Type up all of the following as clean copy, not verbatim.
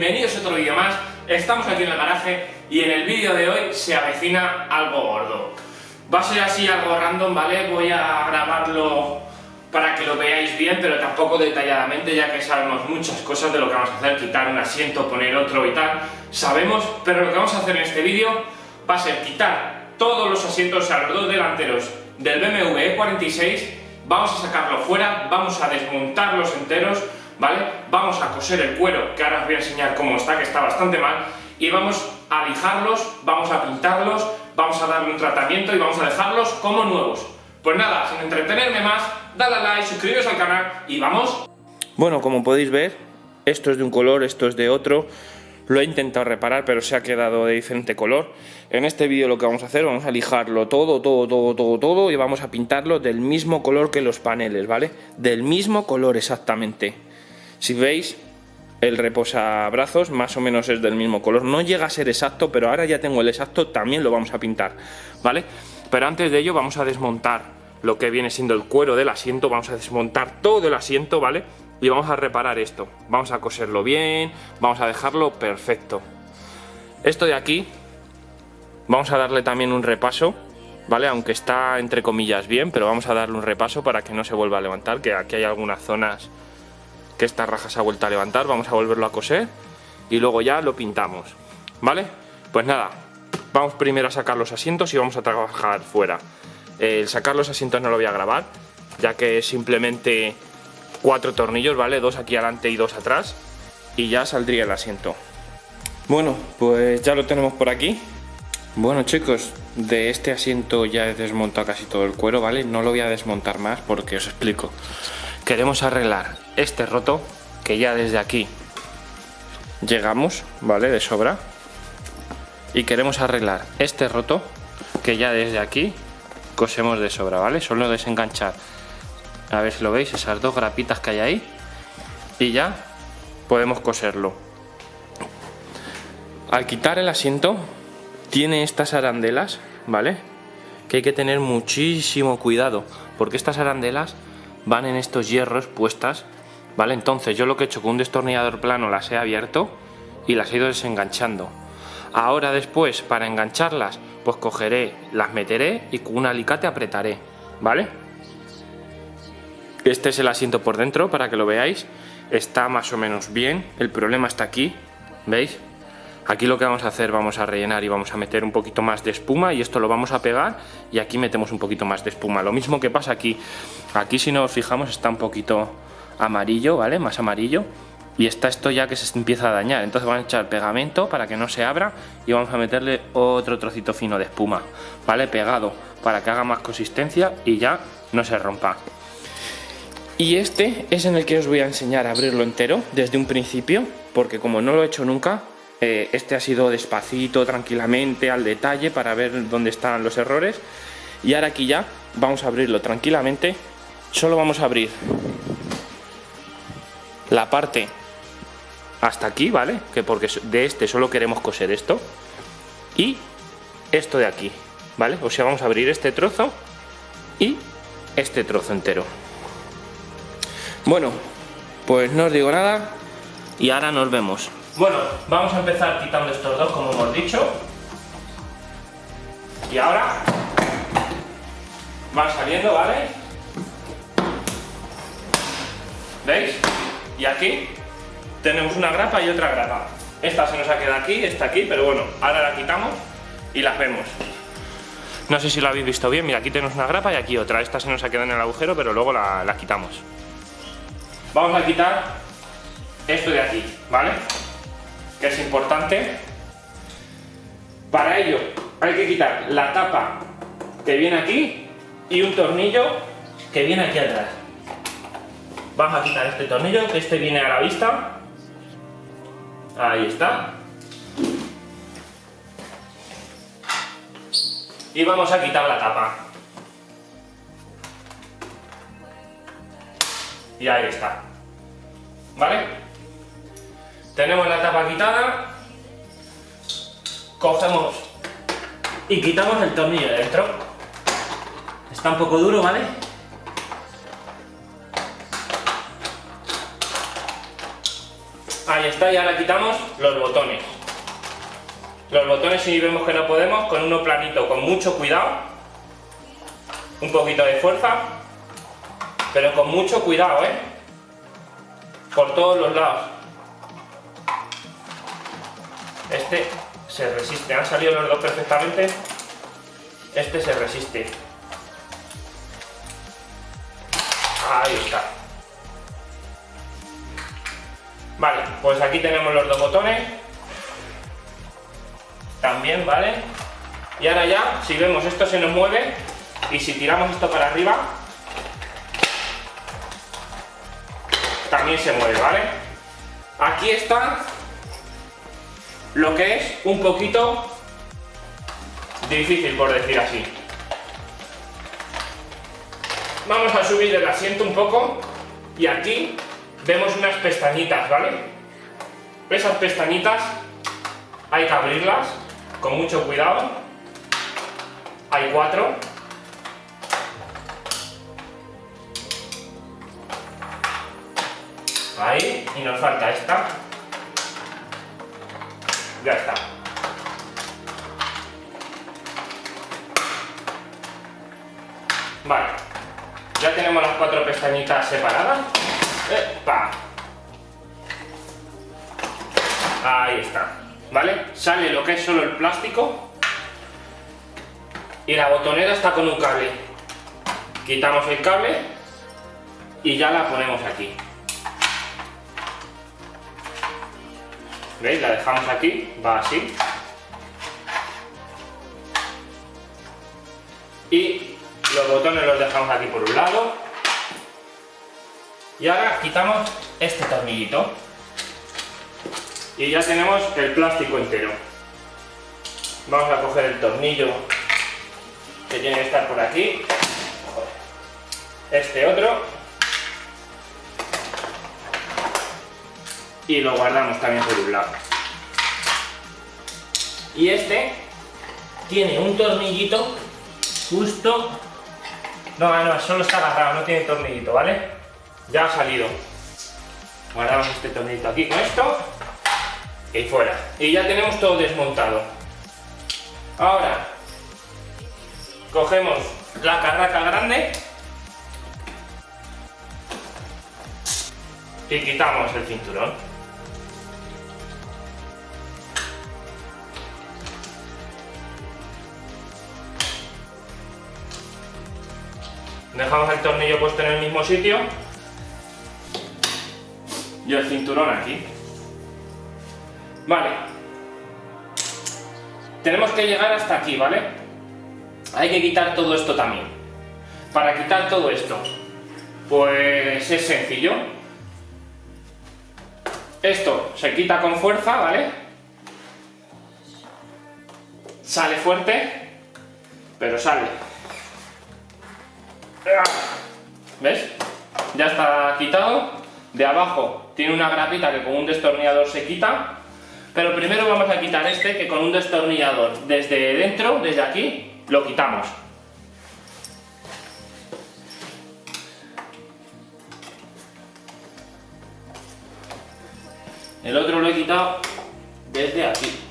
bienvenidos a otro vídeo más. Estamos aquí en el garaje y en el vídeo de hoy se avecina algo gordo. Va a ser así algo random, ¿vale? Voy a grabarlo para que lo veáis bien, pero tampoco detalladamente, ya que sabemos muchas cosas de lo que vamos a hacer, quitar un asiento, poner otro y tal, sabemos, pero lo que vamos a hacer en este vídeo va a ser quitar todos los asientos, o sea, los dos delanteros del BMW E46, vamos a sacarlo fuera, vamos a desmontarlos enteros, ¿vale? Vamos a coser el cuero, que ahora os voy a enseñar cómo está, que está bastante mal, y vamos a lijarlos, vamos a pintarlos, vamos a darle un tratamiento y vamos a dejarlos como nuevos. Pues nada, sin entretenerme más, dale a like, suscribiros al canal y vamos. Bueno, como podéis ver, esto es de un color, esto es de otro. Lo he intentado reparar, pero se ha quedado de diferente color. En este vídeo lo que vamos a hacer, vamos a lijarlo todo y vamos a pintarlo del mismo color que los paneles, ¿vale? Del mismo color exactamente. Si veis, el reposabrazos más o menos es del mismo color. No llega a ser exacto, pero ahora ya tengo el exacto, también lo vamos a pintar, ¿vale? Pero antes de ello vamos a desmontar lo que viene siendo el cuero del asiento. Vamos a desmontar todo el asiento, ¿vale? Y vamos a reparar esto. Vamos a coserlo bien, vamos a dejarlo perfecto. Esto de aquí, vamos a darle también un repaso, ¿vale? Aunque está entre comillas bien, pero vamos a darle un repaso para que no se vuelva a levantar, que aquí hay algunas zonas que esta raja se ha vuelto a levantar. Vamos a volverlo a coser y luego ya lo pintamos, ¿vale? Pues nada, vamos primero a sacar los asientos y vamos a trabajar fuera. El sacar los asientos no lo voy a grabar, ya que es simplemente 4 tornillos, ¿vale? 2 aquí adelante y 2 atrás, y ya saldría el asiento. Bueno, pues ya lo tenemos por aquí. Bueno, chicos, de este asiento ya he desmontado casi todo el cuero, ¿vale? No lo voy a desmontar más porque os explico. Queremos arreglar este roto, que ya desde aquí llegamos, ¿vale? De sobra. Y queremos arreglar este roto, que ya desde aquí cosemos de sobra, ¿vale? Solo desenganchar, a ver si lo veis, esas 2 grapitas que hay ahí, y ya podemos coserlo. Al quitar el asiento tiene estas arandelas, ¿vale? Que hay que tener muchísimo cuidado, porque estas arandelas van en estos hierros puestas, ¿vale? Entonces yo lo que he hecho con un destornillador plano las he abierto y las he ido desenganchando. Ahora después, para engancharlas, pues cogeré, las meteré y con un alicate apretaré, ¿vale? Este es el asiento por dentro, para que lo veáis. Está más o menos bien, el problema está aquí, ¿veis? Aquí lo que vamos a hacer, vamos a rellenar y vamos a meter un poquito más de espuma, y esto lo vamos a pegar y aquí metemos un poquito más de espuma. Lo mismo que pasa aquí. Aquí, si nos fijamos, está un poquito amarillo, ¿vale? Más amarillo. Y está esto ya que se empieza a dañar, entonces vamos a echar pegamento para que no se abra y vamos a meterle otro trocito fino de espuma, ¿vale? Pegado, para que haga más consistencia y ya no se rompa. Y este es en el que os voy a enseñar a abrirlo entero desde un principio, porque como no lo he hecho nunca, este ha sido despacito, tranquilamente, al detalle, para ver dónde están los errores. Y ahora aquí ya vamos a abrirlo tranquilamente. Solo vamos a abrir la parte hasta aquí, ¿vale? Que porque de este solo queremos coser esto. Y esto de aquí, ¿vale? O sea, vamos a abrir este trozo y este trozo entero. Bueno, pues no os digo nada y ahora nos vemos. Bueno, vamos a empezar quitando estos dos, como hemos dicho. Y ahora van saliendo, ¿vale? ¿Veis? Y aquí tenemos una grapa y otra grapa. Esta se nos ha quedado aquí, esta aquí, pero bueno, ahora la quitamos y las vemos. No sé si lo habéis visto bien, mira, aquí tenemos una grapa y aquí otra. Esta se nos ha quedado en el agujero, pero luego la quitamos. Vamos a quitar esto de aquí, ¿vale? Que es importante. Para ello hay que quitar la tapa que viene aquí y un tornillo que viene aquí atrás. Vamos a quitar este tornillo, que este viene a la vista. Ahí está. Y vamos a quitar la tapa. Y ahí está. ¿Vale? Tenemos la tapa quitada. Cogemos y quitamos el tornillo de dentro. Está un poco duro, ¿vale? Ahí está, y ahora quitamos los botones. Los botones, si vemos que no podemos, con uno planito, con mucho cuidado, un poquito de fuerza, pero con mucho cuidado, por todos los lados. Este se resiste, han salido los dos perfectamente. Este se resiste. Ahí está. Vale, pues aquí tenemos los dos botones. También, ¿vale? Y ahora ya, si vemos esto se nos mueve, y si tiramos esto para arriba, también se mueve, ¿vale? Aquí está lo que es un poquito difícil, por decir así. Vamos a subir el asiento un poco y aquí vemos unas pestañitas, ¿vale? Esas pestañitas hay que abrirlas con mucho cuidado. Hay 4. Ahí, y nos falta esta. Ya está. Vale, ya tenemos las 4 pestañitas separadas. ¡Epa! Ahí está, ¿vale? Sale lo que es solo el plástico y la botonera está con un cable. Quitamos el cable y ya la ponemos aquí. ¿Veis? La dejamos aquí, va así. Y los botones los dejamos aquí por un lado. Y ahora quitamos este tornillito. Y ya tenemos el plástico entero. Vamos a coger el tornillo que tiene que estar por aquí. Este otro. Y lo guardamos también por un lado. Y este tiene un tornillito justo... No, solo está agarrado, no tiene tornillito, ¿vale? Ya ha salido. Guardamos este tornillito aquí con esto y fuera. Y ya tenemos todo desmontado. Ahora cogemos la carraca grande y quitamos el cinturón. Dejamos el tornillo puesto en el mismo sitio y el cinturón aquí. Vale. Tenemos que llegar hasta aquí, ¿vale? Hay que quitar todo esto también. Para quitar todo esto, pues es sencillo. Esto se quita con fuerza, ¿vale? Sale fuerte, pero sale. ¿Ves? Ya está quitado. De abajo tiene una grapita que con un destornillador se quita. Pero primero vamos a quitar este, que con un destornillador desde dentro, desde aquí, lo quitamos. El otro lo he quitado desde aquí.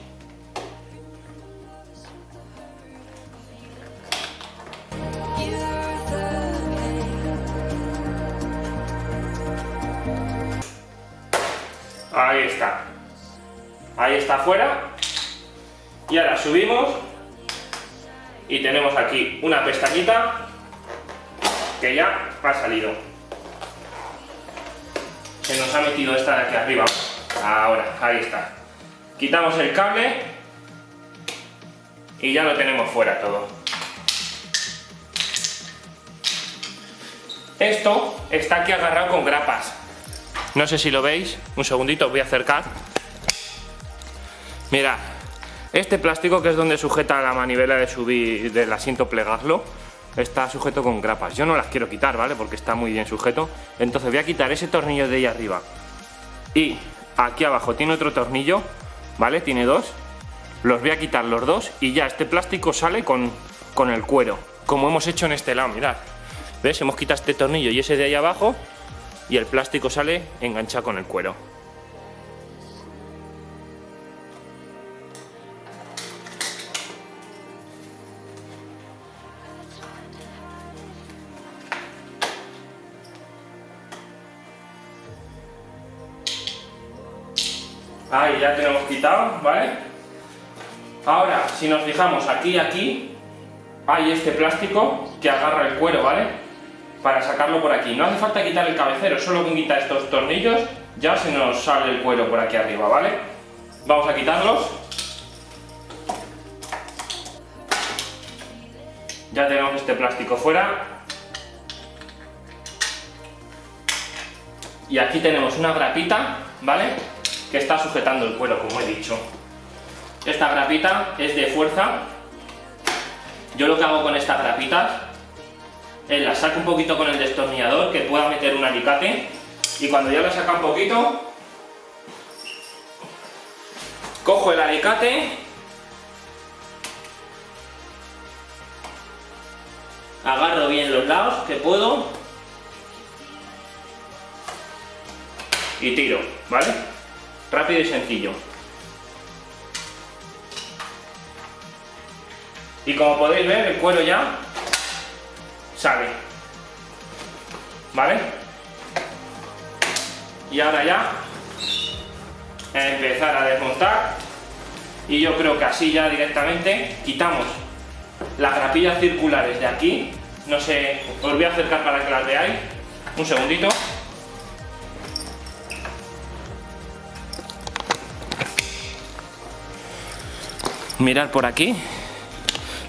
Ahí está. Ahí está fuera. Y ahora subimos y tenemos aquí una pestañita que ya ha salido. Se nos ha metido esta de aquí arriba. Ahora, ahí está. Quitamos el cable y ya lo tenemos fuera todo. Esto está aquí agarrado con grapas. No sé si lo veis, un segundito, os voy a acercar. Mirad, este plástico que es donde sujeta la manivela de subir del asiento, plegarlo, está sujeto con grapas. Yo no las quiero quitar, ¿vale? Porque está muy bien sujeto. Entonces voy a quitar ese tornillo de ahí arriba. Y aquí abajo tiene otro tornillo, ¿vale? Tiene 2. Los voy a quitar los 2 y ya este plástico sale con el cuero, como hemos hecho en este lado, mirad. ¿Ves? Hemos quitado este tornillo y ese de ahí abajo y el plástico sale enganchado con el cuero. Ahí ya tenemos quitado, ¿vale? Ahora, si nos fijamos aquí y aquí, hay este plástico que agarra el cuero, ¿vale? Para sacarlo por aquí. No hace falta quitar el cabecero, solo con quitar estos tornillos ya se nos sale el cuero por aquí arriba, ¿vale? Vamos a quitarlos. Ya tenemos este plástico fuera. Y aquí tenemos una grapita, ¿vale? Que está sujetando el cuero, como he dicho. Esta grapita es de fuerza. Yo lo que hago con estas grapitas es las saco un poquito con el destornillador, que pueda meter un alicate, y cuando ya la saca un poquito, cojo el alicate, agarro bien los lados que puedo y tiro, ¿vale? Rápido y sencillo. Y como podéis ver, el cuero ya sale, ¿vale? Y ahora ya empezar a desmontar, y yo creo que así ya directamente quitamos las grapillas circulares de aquí. No sé, os voy a acercar para que las veáis. Un segundito. Mirad por aquí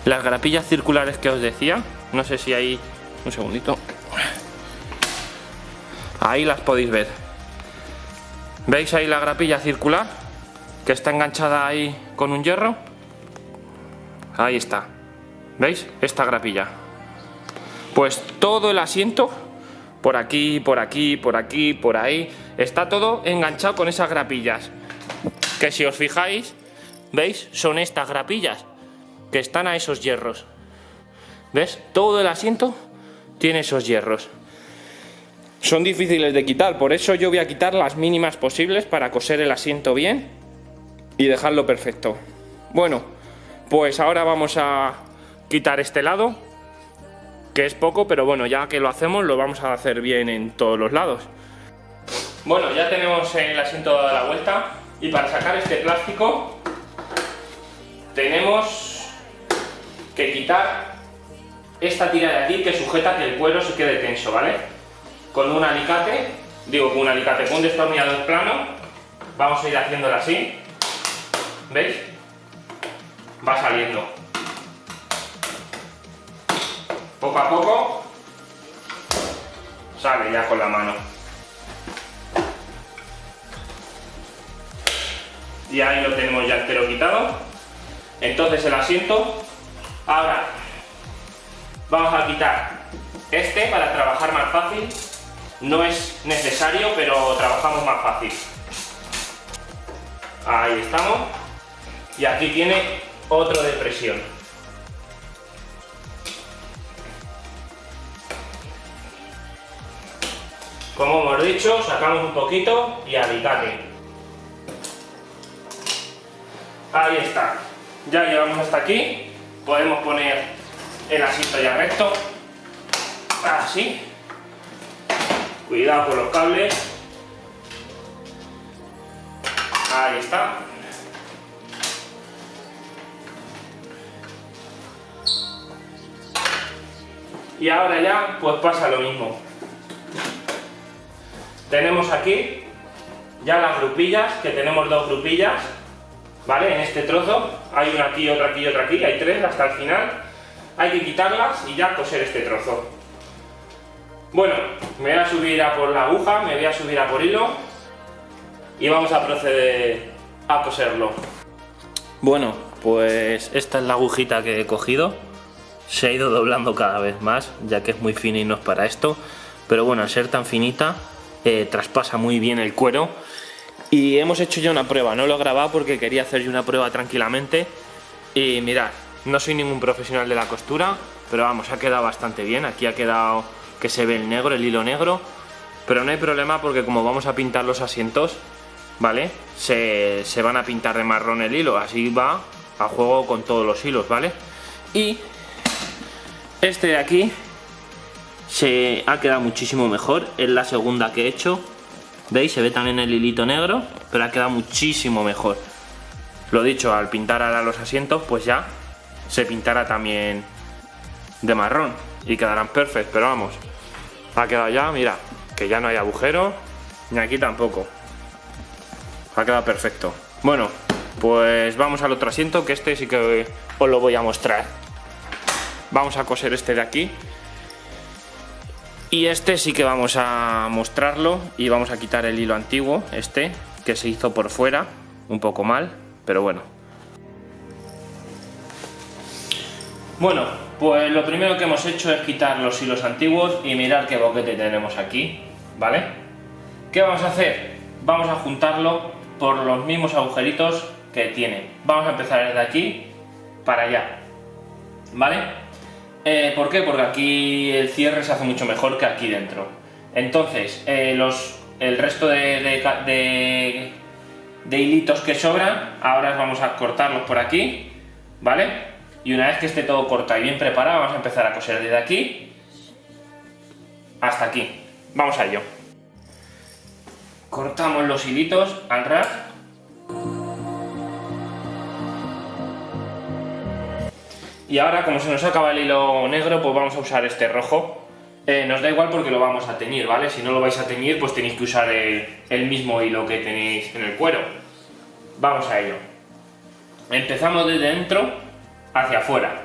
las grapillas circulares que os decía. No sé si hay... un segundito. Ahí las podéis ver. ¿Veis ahí la grapilla circular? Que está enganchada ahí con un hierro. Ahí está. ¿Veis? Esta grapilla. Pues todo el asiento, por aquí, por aquí, por aquí, por ahí, está todo enganchado con esas grapillas. Que si os fijáis, ¿veis? Son estas grapillas que están a esos hierros. ¿Ves? Todo el asiento tiene esos hierros. Son difíciles de quitar, por eso yo voy a quitar las mínimas posibles para coser el asiento bien y dejarlo perfecto. Bueno, pues ahora vamos a quitar este lado, que es poco, pero bueno, ya que lo hacemos, lo vamos a hacer bien en todos los lados. Bueno, ya tenemos el asiento dado la vuelta, y para sacar este plástico tenemos que quitar esta tira de aquí que sujeta que el cuero se quede tenso, ¿vale? Con un alicate, con un destornillador plano, vamos a ir haciéndolo así. ¿Veis? Va saliendo. Poco a poco sale ya con la mano. Y ahí lo tenemos ya entero quitado. Entonces el asiento. Ahora vamos a quitar este para trabajar más fácil. No es necesario, pero trabajamos más fácil. Ahí estamos. Y aquí tiene otro de presión. Como hemos dicho, sacamos un poquito y alicate. Ahí está. Ya llegamos hasta aquí. Podemos poner el asiento ya recto. Así. Cuidado con los cables. Ahí está. Y ahora ya pues pasa lo mismo. Tenemos aquí ya las grupillas, que tenemos dos grupillas, ¿vale? En este trozo hay una aquí, otra aquí y otra aquí, hay tres hasta el final. Hay que quitarlas y ya coser este trozo. Bueno, me voy a subir a por la aguja, me voy a subir a por hilo y vamos a proceder a coserlo. Bueno, pues esta es la agujita que he cogido. Se ha ido doblando cada vez más, ya que es muy fina y no es para esto. Pero bueno, al ser tan finita, traspasa muy bien el cuero. Y hemos hecho ya una prueba, no lo he grabado porque quería hacer yo una prueba tranquilamente. Y mirad, no soy ningún profesional de la costura, pero vamos, ha quedado bastante bien. Aquí ha quedado que se ve el negro, el hilo negro. Pero no hay problema porque como vamos a pintar los asientos, ¿vale? Se van a pintar de marrón el hilo, así va a juego con todos los hilos, ¿vale? Y este de aquí se ha quedado muchísimo mejor, es la segunda que he hecho ¿Veis? Se ve también el hilito negro, pero ha quedado muchísimo mejor. Lo dicho, al pintar ahora los asientos, pues ya se pintará también de marrón y quedarán perfectos, pero vamos, ha quedado ya, mira, que ya no hay agujero, ni aquí tampoco. Ha quedado perfecto. Bueno, pues vamos al otro asiento, que este sí que os lo voy a mostrar. Vamos a coser este de aquí. Y este sí que vamos a mostrarlo y vamos a quitar el hilo antiguo, este, que se hizo por fuera, un poco mal, pero bueno. Bueno, pues lo primero que hemos hecho es quitar los hilos antiguos y mirar qué boquete tenemos aquí, ¿vale? ¿Qué vamos a hacer? Vamos a juntarlo por los mismos agujeritos que tiene. Vamos a empezar desde aquí para allá, ¿vale? ¿Por qué? Porque aquí el cierre se hace mucho mejor que aquí dentro. Entonces, el resto de hilitos que sobran, ahora vamos a cortarlos por aquí, ¿vale? Y una vez que esté todo cortado y bien preparado, vamos a empezar a coser desde aquí hasta aquí. Vamos a ello. Cortamos los hilitos al ras. Y ahora, como se nos acaba el hilo negro, pues vamos a usar este rojo. Nos da igual porque lo vamos a teñir, ¿vale? Si no lo vais a teñir, pues tenéis que usar el mismo hilo que tenéis en el cuero. Vamos a ello. Empezamos desde dentro hacia afuera.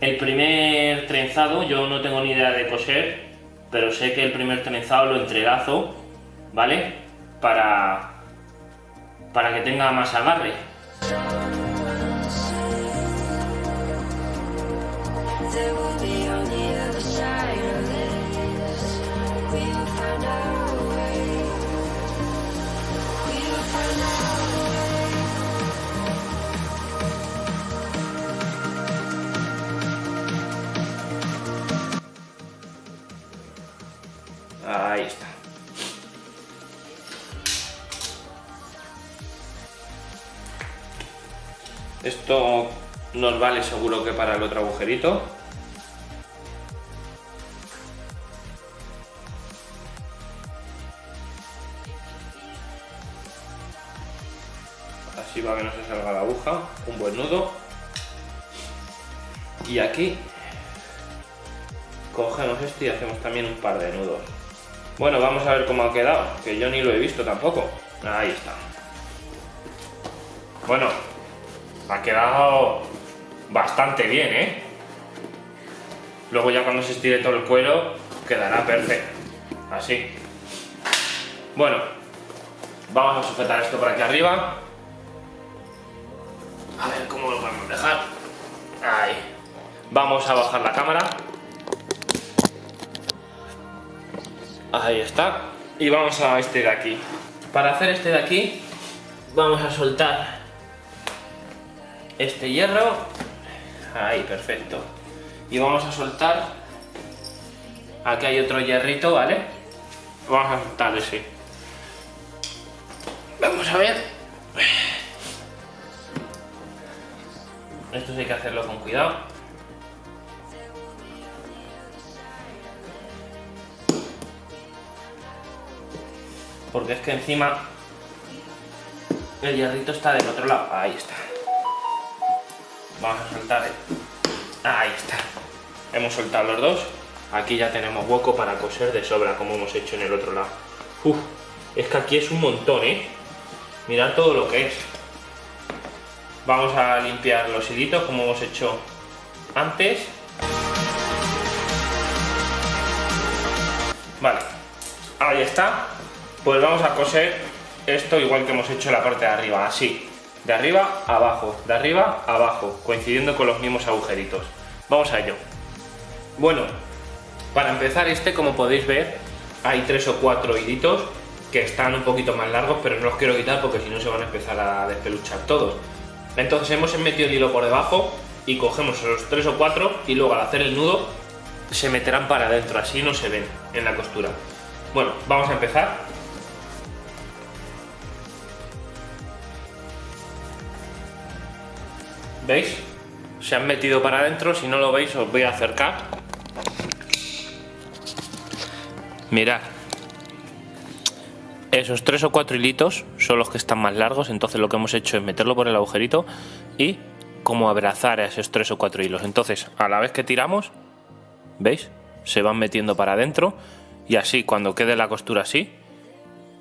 El primer trenzado, yo no tengo ni idea de coser, pero sé que el primer trenzado lo entrelazo, ¿vale? Para que tenga más agarre. Ahí está. Esto nos vale seguro que para el otro agujerito. Así para que no se salga la aguja, un buen nudo. Y aquí cogemos esto y hacemos también un par de nudos. Bueno, vamos a ver cómo ha quedado, que yo ni lo he visto tampoco. Ahí está. Bueno, ha quedado bastante bien, ¿eh? Luego ya cuando se estire todo el cuero quedará perfecto. Así. Bueno, vamos a sujetar esto por aquí arriba. A ver cómo lo podemos dejar. Ahí. Vamos a bajar la cámara. Ahí está. Y vamos a este de aquí. Para hacer este de aquí, vamos a soltar este hierro. Ahí, perfecto. Y vamos a soltar. Aquí hay otro hierrito, ¿vale? Vamos a soltar ese. Vamos a ver. Esto sí hay que hacerlo con cuidado. Porque es que encima el hierrito está del otro lado. Ahí está. Vamos a soltar. Ahí está. Hemos soltado los dos. Aquí ya tenemos hueco para coser de sobra, como hemos hecho en el otro lado. Uf, es que aquí es un montón, ¿eh? Mirad todo lo que es. Vamos a limpiar los hilitos como hemos hecho antes. Vale, ahí está. Pues vamos a coser esto igual que hemos hecho en la parte de arriba, así. De arriba a abajo, de arriba a abajo, coincidiendo con los mismos agujeritos. Vamos a ello. Bueno, para empezar este, como podéis ver, hay 3 o 4 hilitos que están un poquito más largos, pero no los quiero quitar porque si no se van a empezar a despeluchar todos. Entonces hemos metido el hilo por debajo y cogemos los 3 o 4 y luego al hacer el nudo se meterán para adentro, así no se ven en la costura. Bueno, vamos a empezar. ¿Veis? Se han metido para adentro, si no lo veis os voy a acercar. Mirad. Esos 3 o 4 hilitos son los que están más largos, entonces lo que hemos hecho es meterlo por el agujerito y como abrazar a esos 3 o 4 hilos. Entonces, a la vez que tiramos, ¿veis? Se van metiendo para adentro y así cuando quede la costura así,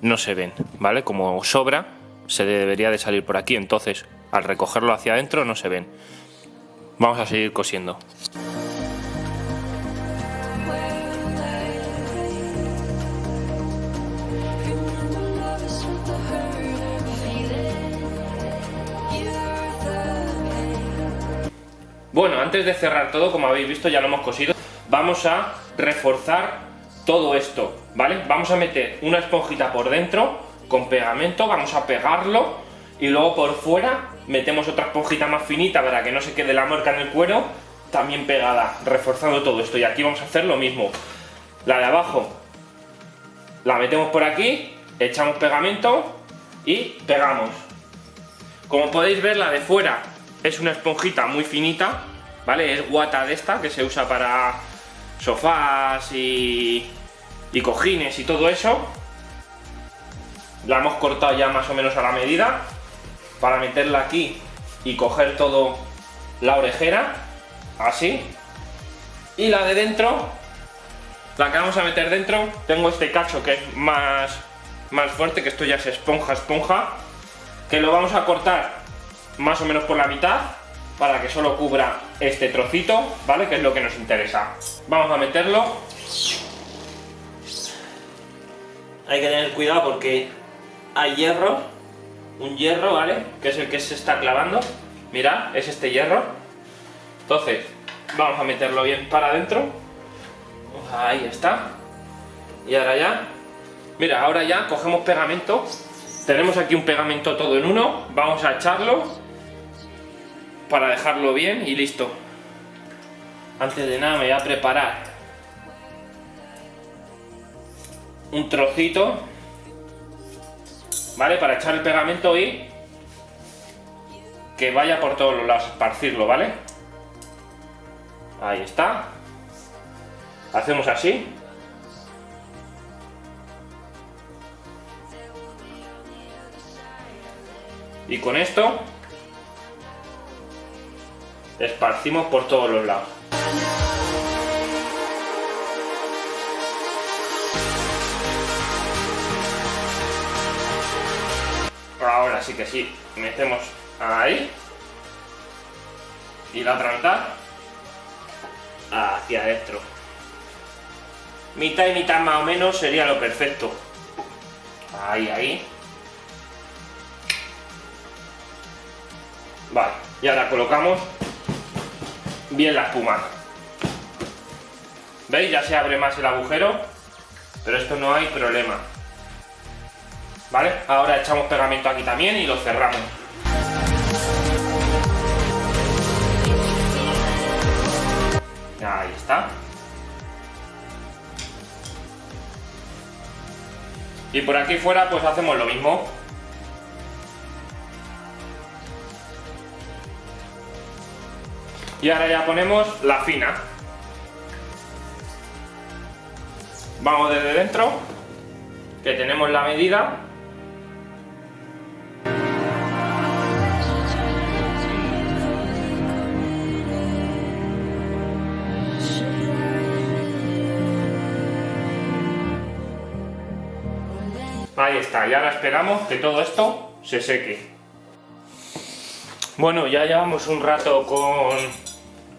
no se ven, ¿vale? Como sobra, se debería de salir por aquí, entonces al recogerlo hacia adentro no se ven. Vamos a seguir cosiendo. Bueno, antes de cerrar todo, como habéis visto ya lo hemos cosido, vamos a reforzar todo esto, ¿vale? Vamos a meter una esponjita por dentro con pegamento, vamos a pegarlo y luego por fuera metemos otra esponjita más finita para que no se quede la marca en el cuero, también pegada, reforzando todo esto. Y aquí vamos a hacer lo mismo. La de abajo la metemos por aquí, echamos pegamento y pegamos. Como podéis ver, la de fuera es una esponjita muy finita, ¿vale? Es guata de esta que se usa para sofás y cojines y todo eso. La hemos cortado ya más o menos a la medida para meterla aquí y coger todo la orejera, así. Y la de dentro, la que vamos a meter dentro, tengo este cacho que es más fuerte, que esto ya es esponja, que lo vamos a cortar más o menos por la mitad para que solo cubra este trocito, ¿vale? Que es lo que nos interesa. Vamos a meterlo. Hay que tener cuidado porque hay hierro, un hierro, ¿vale? Que es el que se está clavando. Mirad, es este hierro. Entonces, vamos a meterlo bien para adentro. Ahí está. Y ahora ya, mira, ahora ya cogemos pegamento. Tenemos aquí un pegamento todo en uno. Vamos a echarlo para dejarlo bien y listo. Antes de nada me voy a preparar un trocito, ¿vale? Para echar el pegamento y que vaya por todos los lados, esparcirlo, ¿vale? Ahí está. Hacemos así. Y con esto esparcimos por todos los lados. Ahora sí que sí, metemos ahí y la otra mitad hacia adentro. Mitad y mitad más o menos sería lo perfecto. Ahí. Vale, y ahora colocamos bien la espuma. ¿Veis? Ya se abre más el agujero, pero esto no hay problema. ¿Vale? Ahora echamos pegamento aquí también y lo cerramos. Ahí está. Y por aquí fuera pues hacemos lo mismo. Y ahora ya ponemos la fina. Vamos desde dentro, que tenemos la medida. Ahí está, y ahora esperamos que todo esto se seque. Bueno, ya llevamos un rato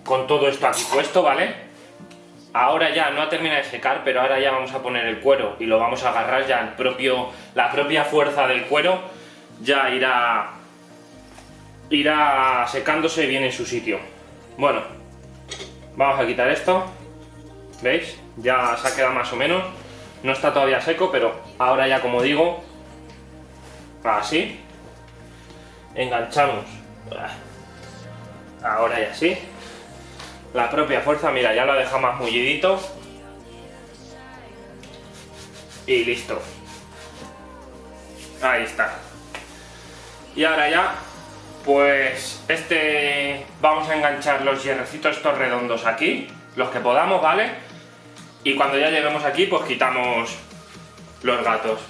con todo esto aquí puesto, ¿vale? Ahora ya no ha terminado de secar, pero ahora ya vamos a poner el cuero y lo vamos a agarrar ya la propia fuerza del cuero ya irá secándose bien en su sitio. Bueno, vamos a quitar esto, ¿veis? Ya se ha quedado más o menos, no está todavía seco, pero ahora ya, como digo, así, enganchamos, ahora y así. La propia fuerza, mira, ya lo deja más mullidito. Y listo. Ahí está. Y ahora ya, pues vamos a enganchar los hierrecitos estos redondos aquí, los que podamos, ¿vale? y cuando ya lleguemos aquí pues quitamos los gatos.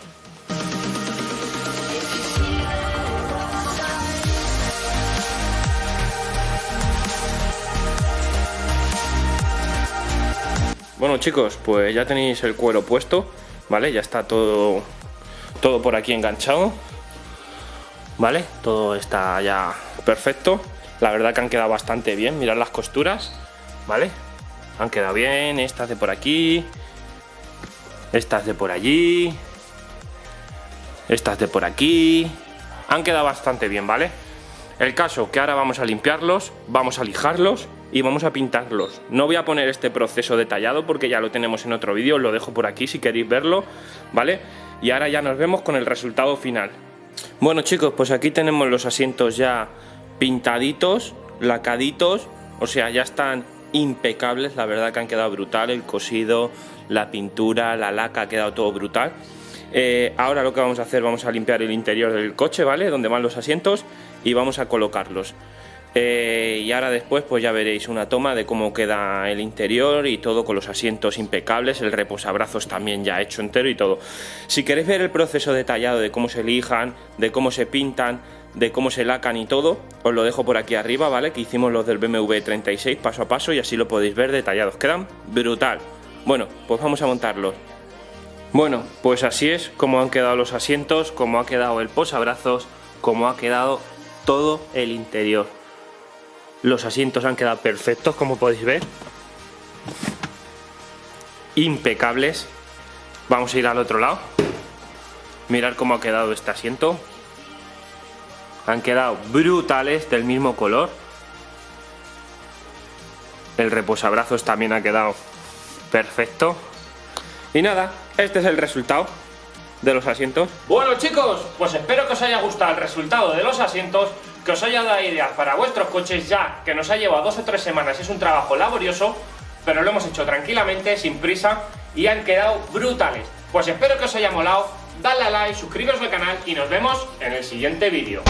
Bueno chicos, pues ya tenéis el cuero puesto, ¿vale? Ya está todo por aquí enganchado, ¿vale? Todo está ya perfecto. La verdad que han quedado bastante bien, mirad las costuras, ¿vale? Han quedado bien, estas de por aquí, estas de por allí, estas de por aquí. Han quedado bastante bien, ¿vale? El caso que ahora vamos a limpiarlos, vamos a lijarlos y vamos a pintarlos. No voy a poner este proceso detallado porque ya lo tenemos en otro vídeo, os lo dejo por aquí si queréis verlo, ¿vale? Y ahora ya nos vemos con el resultado final. Bueno chicos, pues aquí tenemos los asientos ya pintaditos, lacaditos, o sea, ya están impecables, la verdad que han quedado brutal, el cosido, la pintura, la laca, ha quedado todo brutal. Ahora lo que vamos a hacer, vamos a limpiar el interior del coche, ¿vale? Donde van los asientos y vamos a colocarlos. Y ahora después pues ya veréis una toma de cómo queda el interior y todo con los asientos impecables, el reposabrazos también ya hecho entero y todo. Si queréis ver el proceso detallado de cómo se lijan, de cómo se pintan, de cómo se lacan y todo, os lo dejo por aquí arriba, ¿vale? Que hicimos los del BMW 36 paso a paso y así lo podéis ver detallados, quedan brutal. Bueno, pues vamos a montarlos. Bueno, pues así es como han quedado los asientos, como ha quedado el posabrazos, como ha quedado todo el interior. Los asientos han quedado perfectos, como podéis ver. Impecables. Vamos a ir al otro lado. Mirad cómo ha quedado este asiento. Han quedado brutales, del mismo color. El reposabrazos también ha quedado perfecto. Y nada, este es el resultado de los asientos. Bueno chicos, pues espero que os haya gustado el resultado de los asientos, que os haya dado ideas para vuestros coches, ya que nos ha llevado 2 o 3 semanas, es un trabajo laborioso, pero lo hemos hecho tranquilamente, sin prisa, y han quedado brutales. Pues espero que os haya molado, dadle a like, suscribiros al canal y nos vemos en el siguiente vídeo.